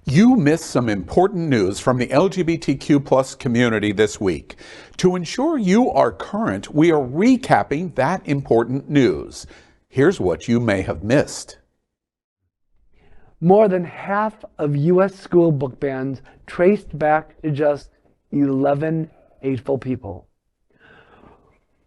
You missed some important news from the LGBTQ+ community this week. To ensure you are current, we are recapping that important news. Here's what you may have missed. More than half of U.S. school book bans traced back to just 11 hateful people.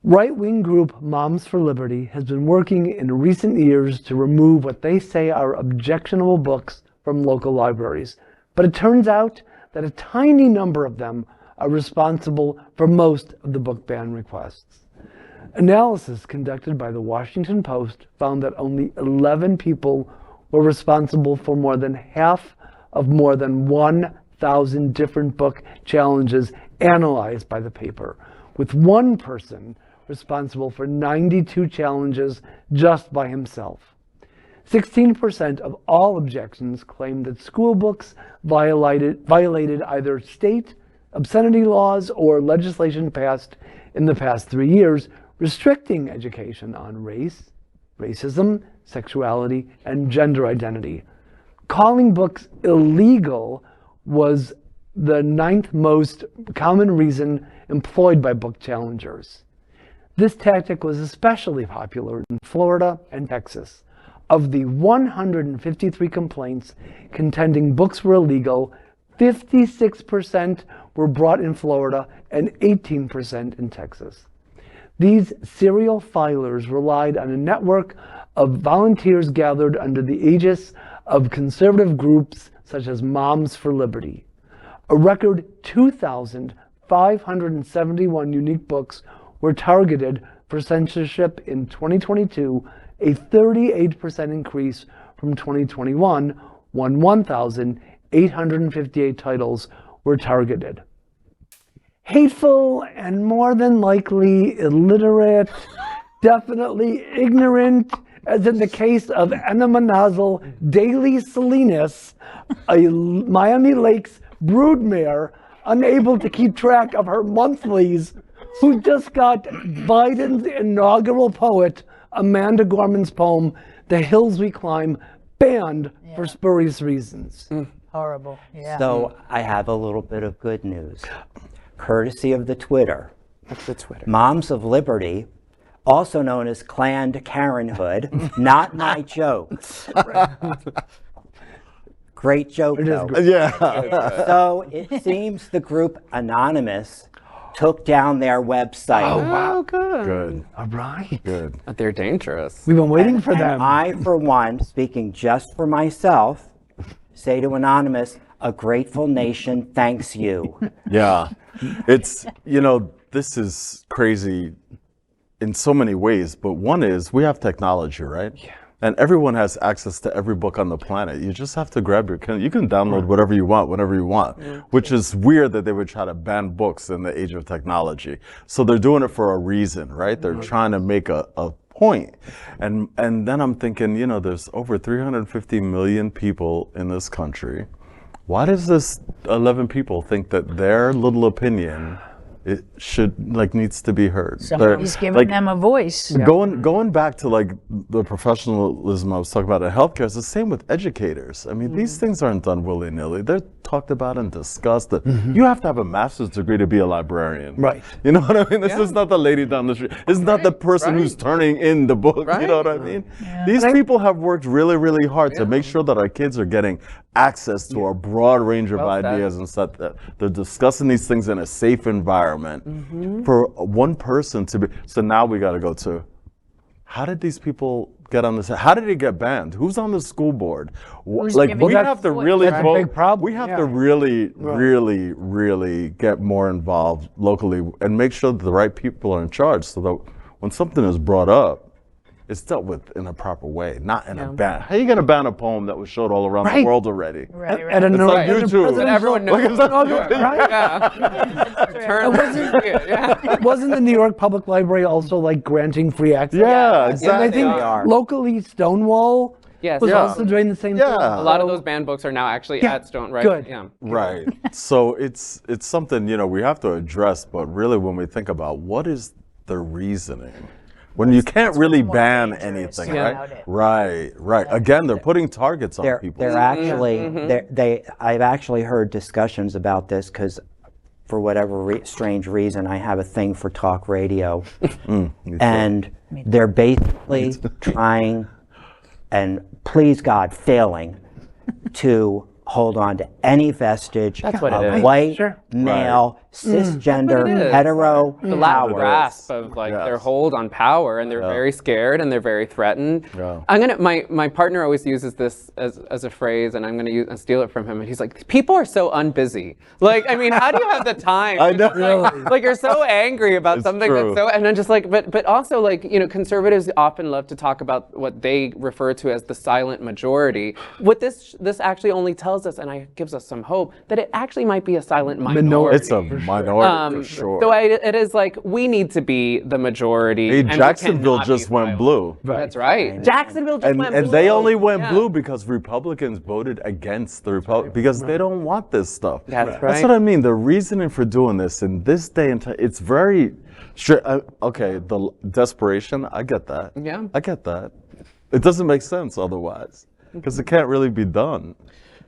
Right-wing group Moms for Liberty has been working in recent years to remove what they say are objectionable books from local libraries. But it turns out that a tiny number of them are responsible for most of the book ban requests. Analysis conducted by the Washington Post found that only 11 people were responsible for more than half of more than 1,000 different book challenges analyzed by the paper, with one person responsible for 92 challenges just by himself. 16% of all objections claimed that school books violated either state obscenity laws or legislation passed in the past 3 years restricting education on race, racism, sexuality, and gender identity. Calling books illegal was the 9th most common reason employed by book challengers. This tactic was especially popular in Florida and Texas. Of the 153 complaints contending books were illegal, 56% were brought in Florida and 18% in Texas. These serial filers relied on a network of volunteers gathered under the aegis of conservative groups such as Moms for Liberty. A record 2,571 unique books were targeted for censorship in 2022, a 38% increase from 2021, when 1,858 titles were targeted. Hateful and more than likely illiterate, definitely ignorant, as in the case of Enema Nozzle Daily Salinas, a Miami Lakes broodmare unable to keep track of her monthlies, who just got Biden's inaugural poet, Amanda Gorman's poem, The Hills We Climb, banned for spurious reasons. Horrible, yeah. So I have a little bit of good news. Courtesy of the Twitter. What's the Twitter? Moms of Liberty, also known as Planned Karenhood, not my jokes. Great joke, though. Yeah. So it seems the group Anonymous took down their website. Oh, wow. Good. Good. All right. Good. They're dangerous. We've been waiting for And them. I, for one, speaking just for myself, say to Anonymous, a grateful nation thanks you. Yeah. It's, you know, this is crazy in so many ways, but one is we have technology, right? Yeah. And everyone has access to every book on the planet. You just have to grab you can download whatever you want, whenever you want, which is weird that they would try to ban books in the age of technology. So they're doing it for a reason, right? They're trying to make a point. And then I'm thinking, you know, there's over 350 million people in this country. Why does this 11 people think that their little opinion it needs to be heard? Somebody's giving them a voice. Going back to like the professionalism I was talking about in healthcare, it's the same with educators. I mean, these things aren't done willy-nilly. They're talked about and discussed. You have to have a master's degree to be a librarian. Right. You know what I mean? This is not the lady down the street. It's not the person who's turning in the book. You know what I mean? Yeah. These people have worked really, really hard to make sure that our kids are getting access to a broad range of ideas and stuff. That they're discussing these things in a safe environment. For one person to be, so now we got to go to, how did these people get on this? How did it get banned? Who's on the school board? Like we have to really vote. We have to really, really get more involved locally and make sure that the right people are in charge, so that when something is brought up, it's dealt with in a proper way, not in a ban. How are you going to ban a poem that was showed all around the world already? Right. And It's on YouTube. Everyone knows. Wasn't the New York Public Library also like granting free access? Yeah, exactly. And I think locally Stonewall was also doing the same thing. A lot of those banned books are now actually at Stone, right? Good. Yeah. Right. So it's something, you know, we have to address, but really when we think about what is the reasoning when you can't really more ban dangerous anything, about it. right. Again, they're putting targets on people. They're actually, I've actually heard discussions about this because for whatever strange reason, I have a thing for talk radio. And they're basically trying, and please God, failing to hold on to any vestige That's what it of is. white, male, cisgender, It is. hetero The lack of power. grasp of like their hold on power, and they're very scared and they're very threatened. Yeah. I'm gonna my partner always uses this as a phrase, and I'm gonna steal it from him. And he's like, "People are so unbusy. Like, I mean, how do you have the time? I know. Like you're so angry about It's something true. that's so." And I'm just like, but also like conservatives often love to talk about what they refer to as the silent majority. What this actually only tells us, and gives us some hope that it actually might be a silent minority. It's a minority for sure. So it is like we need to be the majority. Hey, and we Jacksonville cannot just be went silent. blue. That's right. Jacksonville just went blue. And they only went Yeah. blue because Republicans voted against the Republic because they don't want this stuff. That's That's right. what I mean. The reasoning for doing this in this day and time, it's very okay. The desperation, I get that. Yeah. I get that. It doesn't make sense otherwise because it can't really be done.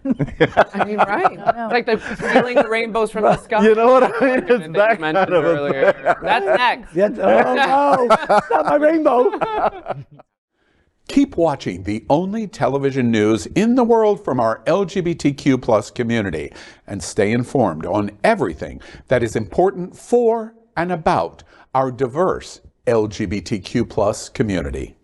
I mean, right. Like the stealing the rainbows from the sky. You know what I mean? It's that that you mentioned kind of a earlier. thing. That's next. Yes, oh no, not my rainbow. Keep watching the only television news in the world from our LGBTQ+ community and stay informed on everything that is important for and about our diverse LGBTQ+ community.